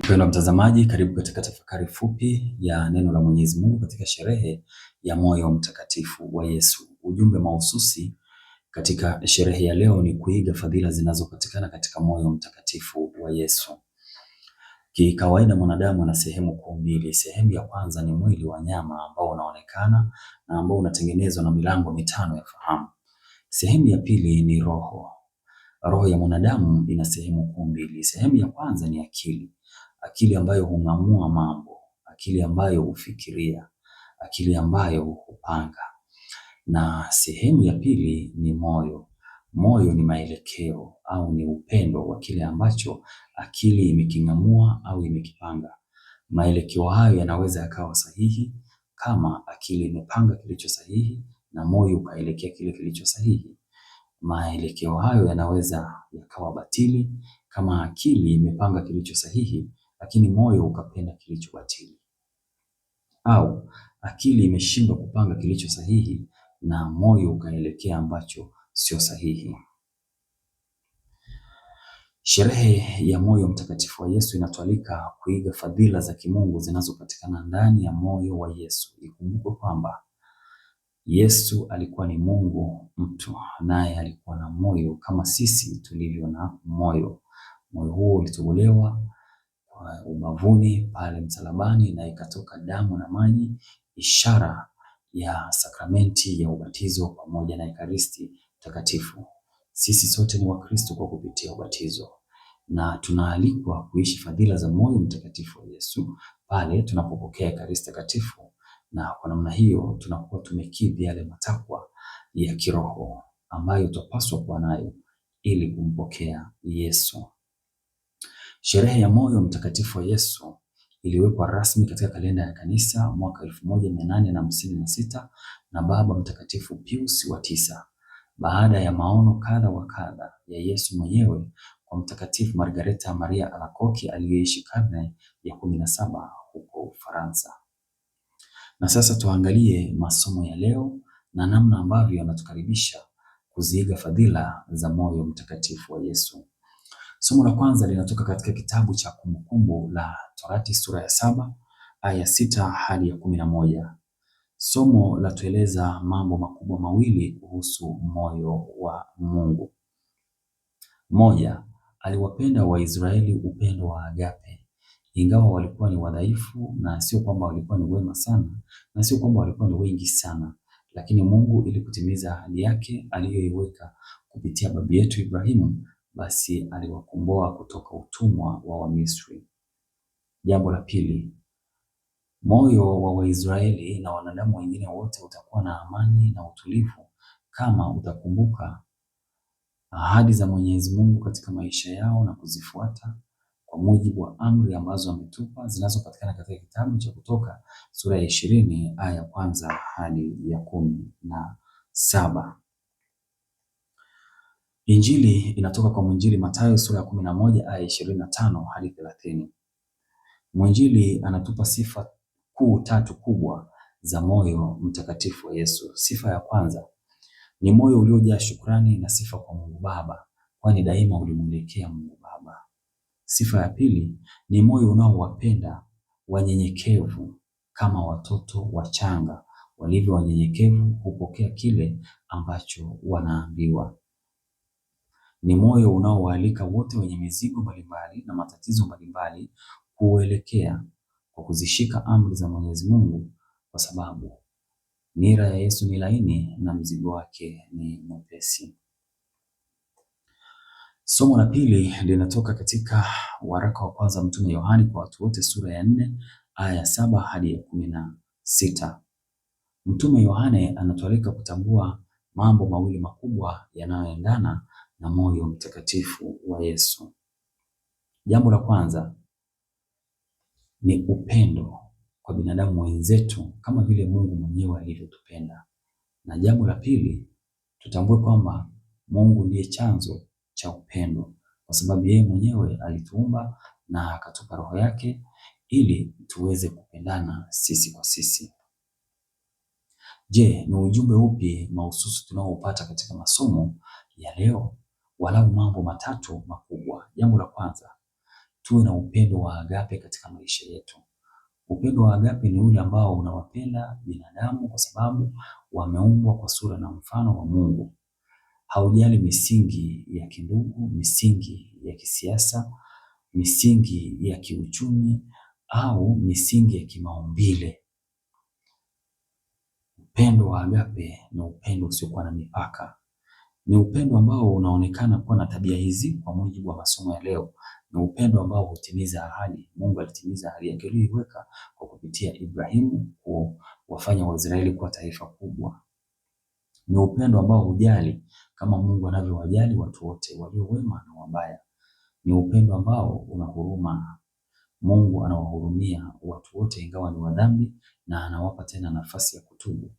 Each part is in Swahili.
Mpendwa mtazamaji, karibu katika tafakari fupi ya neno la Mwenyezi Mungu katika sherehe ya moyo mtakatifu wa Yesu. Ujumbe mahususi katika sherehe ya leo ni kuiga fadhila zinazopatikana katika moyo mtakatifu wa Yesu. Kikawaida mwanadamu ana sehemu kuu mbili. Sehemu ya kwanza ni mwili wa nyama ambao unaonekana na ambao unatengenezwa na milango mitano ya fahamu. Sehemu ya pili ni roho. Roho ya mwanadamu ina sehemu kuu mbili. Sehemu ya kwanza ni akili. Akili ambayo hung'amua mambo, akili ambayo hufikiria, akili ambayo hupanga. Na sehemu ya pili ni moyo. Moyo ni maelekeo au ni upendo wa kile ambacho akili imeking'amua au imekipanga. Maelekeo hayo yanaweza yakawa sahihi kama akili imepanga kilicho sahihi na moyo ukaelekea kile kilicho sahihi. Maelekeo hayo yanaweza yakawa batili kama akili imepanga kilicho sahihi lakini moyo ukapenda kilicho batili, au akili imeshindwa kupanga kilicho sahihi na moyo ukaelekea ambacho sio sahihi. Sherehe ya moyo mtakatifu wa Yesu inatualika kuiga fadhila za kimungu zinazopatikana ndani ya moyo wa Yesu. Ikumbukwe kwamba Yesu alikuwa ni Mungu mtu, naye alikuwa na moyo kama sisi tulivyo na moyo. Moyo huo ulitobolewa ubavuni pale msalabani na ikatoka damu na maji, ishara ya sakramenti ya ubatizo pamoja na ekaristi takatifu. Sisi sote ni Wakristo kwa kupitia ubatizo na tunaalikwa kuishi fadhila za moyo mtakatifu wa Yesu pale tunapopokea ekaristi takatifu, na kwa namna hiyo tunakuwa tumekidhi yale matakwa ya kiroho ambayo tupaswa kuwa nayo ili kumpokea Yesu. Sherehe ya moyo mtakatifu wa Yesu iliwekwa rasmi katika kalenda ya kanisa mwaka 1856 na Baba Mtakatifu Pius wa 9 baada ya maono kadha wa kadha ya Yesu mwenyewe kwa Mtakatifu Margareta Maria Alacoque aliyeishi karne ya 17 huko Ufaransa. Na sasa tuangalie masomo ya leo na namna ambavyo yanatukaribisha kuziiga fadhila za moyo mtakatifu wa Yesu. Somo la kwanza linatoka katika kitabu cha Kumbukumbu la Torati sura ya 7 aya 6 hadi ya 11. Somo latueleza mambo makubwa mawili kuhusu moyo wa Mungu. Moja, aliwapenda Waisraeli upendo wa agape, ingawa walikuwa ni wadhaifu, na sio kwamba walikuwa ni wema sana, na sio kwamba walikuwa ni wengi sana, lakini Mungu ili kutimiza ahadi yake aliyoiweka kupitia baba yetu Ibrahimu, basi aliwakomboa kutoka utumwa wa Wamisri. Jambo la pili, moyo wa Waisraeli na wanadamu wengine wote utakuwa na amani na utulivu kama utakumbuka ahadi za Mwenyezi Mungu katika maisha yao na kuzifuata kwa mujibu wa amri ambazo ametupa zinazopatikana katika kitabu cha Kutoka sura ya 20 aya ya kwanza hadi ya 17. Injili inatoka kwa mwinjili Mathayo sura ya 11 aya 25 hadi 30. Mwinjili anatupa sifa kuu tatu kubwa za moyo mtakatifu wa Yesu. Sifa ya kwanza ni moyo uliojaa shukrani na sifa kwa Mungu Baba, kwani daima ulimwelekea Mungu Baba. Sifa ya pili ni moyo unaowapenda wanyenyekevu kama watoto wachanga walivyo wanyenyekevu hupokea kile ambacho wanaambiwa. Ni moyo unaowaalika wote wenye mizigo mbalimbali na matatizo mbalimbali kuelekea kwa kuzishika amri za Mwenyezi Mungu, kwa sababu nira ya Yesu ni laini na mzigo wake ni mwepesi. Somo la pili linatoka katika waraka wa kwanza Mtume Yohane kwa watu wote sura ya 4 aya ya 7 hadi ya 16. Mtume Yohane anatualika kutambua mambo mawili makubwa yanayoendana na moyo mtakatifu wa Yesu. Jambo la kwanza ni upendo kwa binadamu wenzetu kama vile Mungu mwenyewe alivyotupenda. Na jambo la pili, tutambue kwamba Mungu ndiye chanzo cha upendo, kwa sababu yeye mwenyewe alituumba na akatupa roho yake ili tuweze kupendana sisi kwa sisi. Je, ni ujumbe upi mahususi tunaoupata katika masomo ya leo? Walau mambo matatu makubwa. Jambo la kwanza, tuwe na upendo wa agape katika maisha yetu. Upendo wa agape ni ule ambao unawapenda binadamu kwa sababu wameumbwa kwa sura na mfano wa Mungu. Haujali misingi ya kindugu, misingi ya kisiasa, misingi ya kiuchumi au misingi ya kimaumbile. Upendo wa agape ni upendo usiokuwa na mipaka. Ni upendo ambao unaonekana kuwa na tabia hizi kwa mujibu wa masomo ya leo. Ni upendo ambao hutimiza ahadi. Mungu alitimiza ahadi yake aliyoiweka kwa kupitia Ibrahimu kuwafanya Waisraeli kuwa taifa kubwa. Ni upendo ambao hujali kama Mungu anavyowajali watu wote walio wema na wabaya. Ni upendo ambao una huruma. Mungu anawahurumia watu wote ingawa ni wadhambi na anawapa tena nafasi ya kutubu.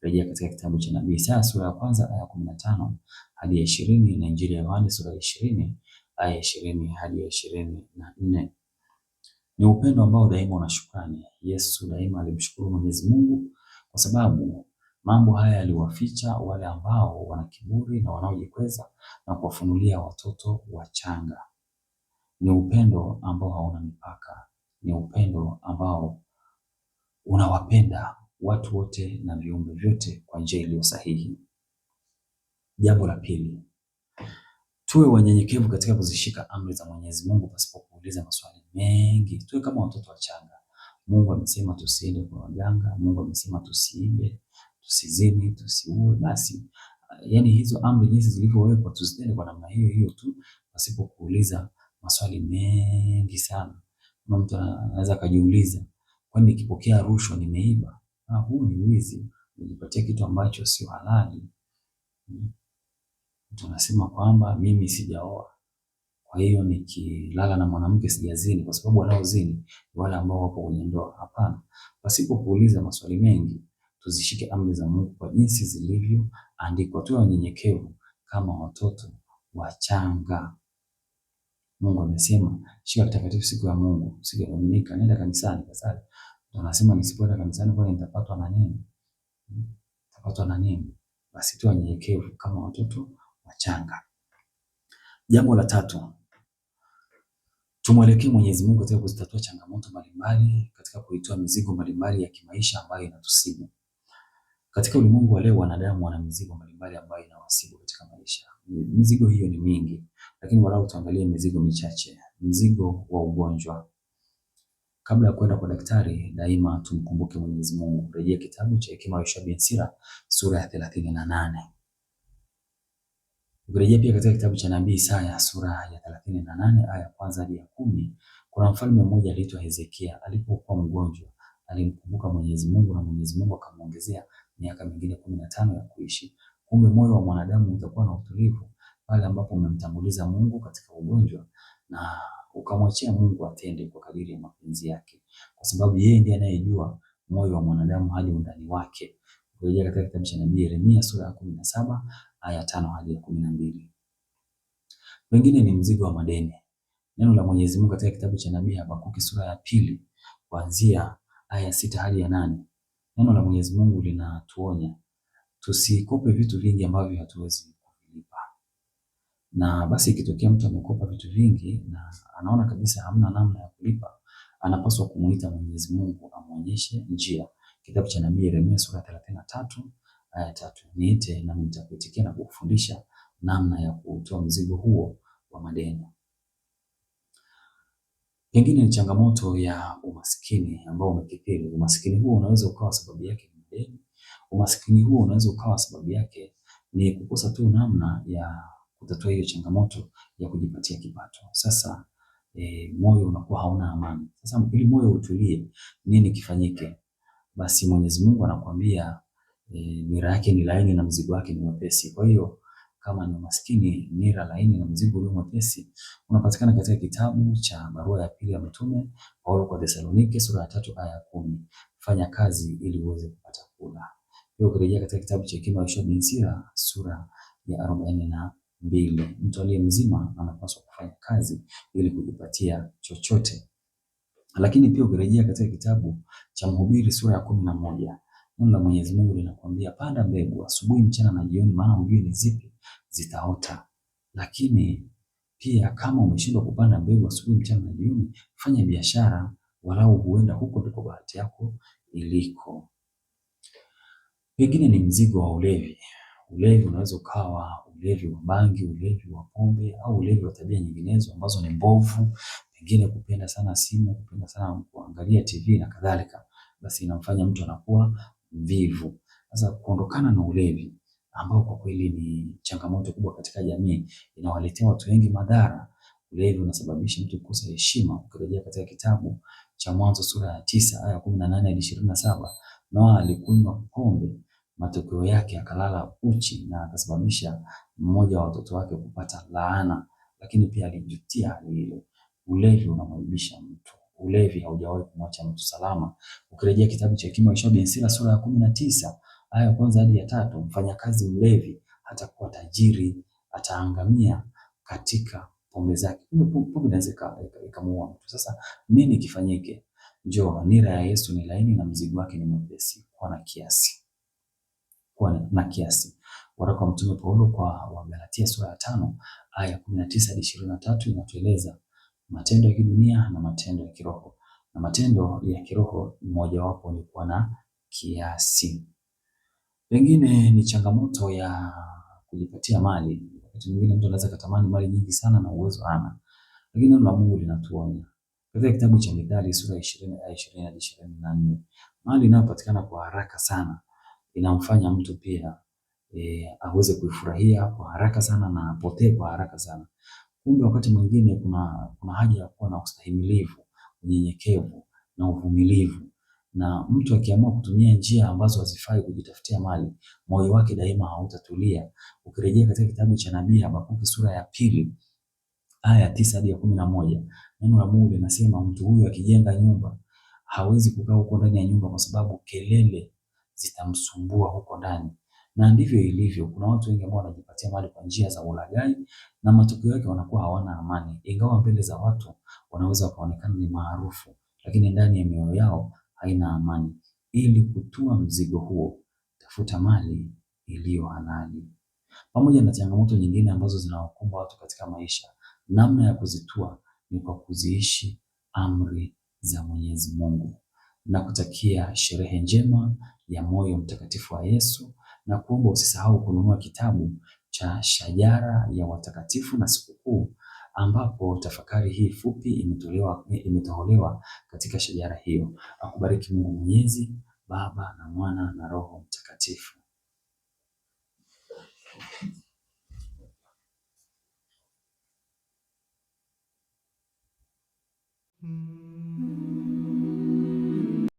Rejea katika kitabu cha Nabii Isaya sura ya 1 aya 15 hadi ya 20 na Injili ya Yohana sura ya 20 aya 20 hadi ya 24. Ni upendo ambao daima una shukrani. Yesu daima alimshukuru Mwenyezi Mungu kwa sababu mambo haya aliwaficha wale ambao wana kiburi na wanaojikweza na kuwafunulia watoto wachanga. Ni upendo ambao hauna mipaka. Ni upendo ambao unawapenda watu wote na viumbe vyote kwa njia iliyo sahihi. Jambo la pili, tuwe wanyenyekevu katika kuzishika amri za Mwenyezi Mungu pasipo kuuliza maswali mengi. Tuwe kama watoto wachanga. Mungu amesema tusiende kwa waganga, Mungu amesema tusiibe, tusizini, tusiue. Basi yani hizo amri jinsi zilivyowekwa tuzitende kwa namna hiyo hiyo tu pasipo kuuliza maswali mengi sana. Kuna mtu anaweza kujiuliza, kwani nikipokea rushwa nimeiba? Huu ni wizi, unajipatia kitu ambacho sio halali. Tunasema kwamba mimi sijaoa, kwa hiyo nikilala na mwanamke sijazini, kwa sababu wanaozini wale ambao wapo kwenye ndoa. Hapana, pasipo kuuliza maswali mengi tuzishike amri za Mungu kwa jinsi zilivyoandikwa. Tuwe wanyenyekevu kama watoto wachanga. Mungu amesema shika takatifu siku ya Mungu, siku ya Dominika, nenda kanisani kasali. Tunasema nisipoenda kanisani kwani nitapatwa na nini? Nitapatwa na nini? Basi tuwe wanyenyekevu kama watoto wachanga. Jambo la tatu, tumwelekee Mwenyezi Mungu katika kuzitatua changamoto mbalimbali, katika kuitoa mizigo mbalimbali ya kimaisha ambayo inatusibu. Katika ulimwengu wa leo wanadamu wana mizigo mbalimbali ambayo inawasibu katika maisha. Mizigo hiyo ni mingi, lakini walau tuangalie mizigo michache. Mzigo wa ugonjwa. Kabla ya kwenda kwa daktari, daima tumkumbuke Mwenyezi Mungu. Rejea kitabu cha Hekima ya Yoshua bin Sira sura ya 38. Ukirejea pia katika kitabu cha Nabii Isaya sura ya 38 aya ya 1 hadi ya 10, kuna mfalme mmoja aliitwa Hezekia. Alipokuwa mgonjwa, alimkumbuka Mwenyezi Mungu na Mwenyezi Mungu akamwongezea miaka mingine 15 ya kuishi. Kumbe moyo wa mwanadamu utakuwa na utulivu pale ambapo umemtanguliza Mungu katika ugonjwa na ukamwachia Mungu atende kwa kadiri ya mapenzi yake, kwa sababu yeye ndiye anayejua moyo wa mwanadamu hadi undani wake. Kurejea katika kitabu cha Nabii Yeremia sura ya 17 aya 5 hadi ya 12. Wengine ni mzigo wa madeni. Neno la Mwenyezi Mungu katika kitabu cha Nabii Habakuki sura ya 2 kuanzia aya 6 hadi ya 8. Neno la Mwenyezi Mungu linatuonya tusikope vitu vingi ambavyo hatuwezi kulipa. Na basi ikitokea mtu amekopa vitu vingi na anaona kabisa hamna namna ya kulipa, anapaswa kumuita Mwenyezi Mungu amuonyeshe njia. Kitabu cha Nabii Yeremia sura ya 33 aya 3. Niite na nitakuitikia na kukufundisha namna ya kutoa mzigo huo wa madeni. Pengine ni changamoto ya umaskini ambao umekithiri. Umaskini huo unaweza ukawa sababu yake ni madeni. Umaskini huo unaweza ukawa sababu yake ni kukosa tu namna ya kutatua hiyo changamoto ya kujipatia kipato. Sasa moyo unakuwa hauna amani. Sasa ili moyo utulie, nini kifanyike? Basi Mwenyezi Mungu anakuambia nira yake ni laini na mzigo wake ni mwepesi. Kwa hiyo kama ni umaskini, nira laini na mzigo ulio mwepesi unapatikana katika kitabu cha barua ya pili ya Mtume Paulo kwa Thesalonike sura ya 3 aya ya 10. Fanya kazi ili uweze kupata kula. Pia ukirejea katika kitabu cha Hekima ya Yoshua bin Sira sura ya 42. Mtu aliye mzima anapaswa kufanya kazi ili kujipatia chochote. Lakini pia ukirejea katika kitabu cha Mhubiri sura ya 11, neno la Mwenyezi Mungu linakuambia panda mbegu asubuhi, mchana na jioni, maana hujui ni zipi zitaota. Lakini Pia kama umeshindwa kupanda mbegu asubuhi, mchana na jioni, fanya biashara, walau huenda huko ndiko bahati yako iliko. Pengine ni mzigo wa ulevi. Ulevi unaweza ukawa ulevi wa bangi, ulevi wa pombe au ulevi wa tabia nyinginezo ambazo ni mbovu, pengine kupenda sana simu, kupenda sana kuangalia TV na kadhalika, basi inamfanya mtu anakuwa mvivu. Sasa kuondokana na ulevi ambao kwa kweli ni changamoto kubwa katika jamii, inawaletea watu wengi madhara. Ulevi unasababisha mtu kukosa heshima. Ukirejea katika kitabu cha Mwanzo sura ya 9 aya 18 hadi 27, Noa alikunywa pombe, matokeo yake akalala uchi na akasababisha mmoja wa watoto wake kupata laana, lakini pia alijutia hali ile. Ulevi unamwaibisha mtu. Ulevi haujawahi kumwacha mtu salama. Ukirejea kitabu cha Hekima ya Shauri bin Sira sura ya 19 aya ya kwanza hadi ya 3, mfanyakazi mlevi hatakuwa tajiri, ataangamia katika pombe zake. Pombe inaweza ikamuua mtu. Sasa nini kifanyike? Njoo, nira ya Yesu ni laini na mzigo wake ni mwepesi. Kuwa na kiasi. Kuwa na kiasi. Waraka wa Mtume Paulo kwa Wagalatia sura ya 5 aya 19 hadi 23 inatueleza matendo ya kidunia na matendo ya kiroho. Na matendo ya kiroho mmoja wapo ni kuwa na kiasi. Pengine ni changamoto ya kujipatia mali. Wakati mwingine mtu anaweza kutamani mali nyingi sana na uwezo hana. Lakini neno la Mungu linatuonya. Katika kitabu cha Mithali sura ya 20 aya 20 hadi 24, mali inayopatikana kwa haraka sana inamfanya mtu pia aweze kuifurahia kwa haraka sana na apotee kwa haraka sana. Kumbe wakati mwingine kuna haja ya kuwa na ustahimilivu, unyenyekevu na uvumilivu. Na mtu akiamua kutumia njia ambazo hazifai kujitafutia mali, moyo wake daima hautatulia. Ukirejea katika kitabu cha nabii Habakuki sura ya 2 aya 9 hadi 11, neno la Mungu linasema mtu huyu akijenga nyumba hawezi kukaa huko ndani ya nyumba kwa sababu kelele zitamsumbua huko ndani. Na ndivyo ilivyo. Kuna watu wengi ambao wanajipatia mali kwa njia za ulaghai na matokeo yake wanakuwa hawana amani. Ingawa mbele za watu wanaweza wakaonekana ni maarufu, lakini ndani ya mioyo yao haina amani. Ili kutua mzigo huo, tafuta mali iliyo halali. Pamoja na changamoto nyingine ambazo zinawakumba watu katika maisha, namna ya kuzitua ni kwa kuziishi amri za Mwenyezi Mungu. Na kutakia sherehe njema ya moyo mtakatifu wa Yesu, na kuomba usisahau kununua kitabu cha Shajara ya Watakatifu na Sikukuu, ambapo tafakari hii fupi imetolewa katika shajara hiyo. Akubariki Mungu Mwenyezi, Baba na Mwana na Roho Mtakatifu.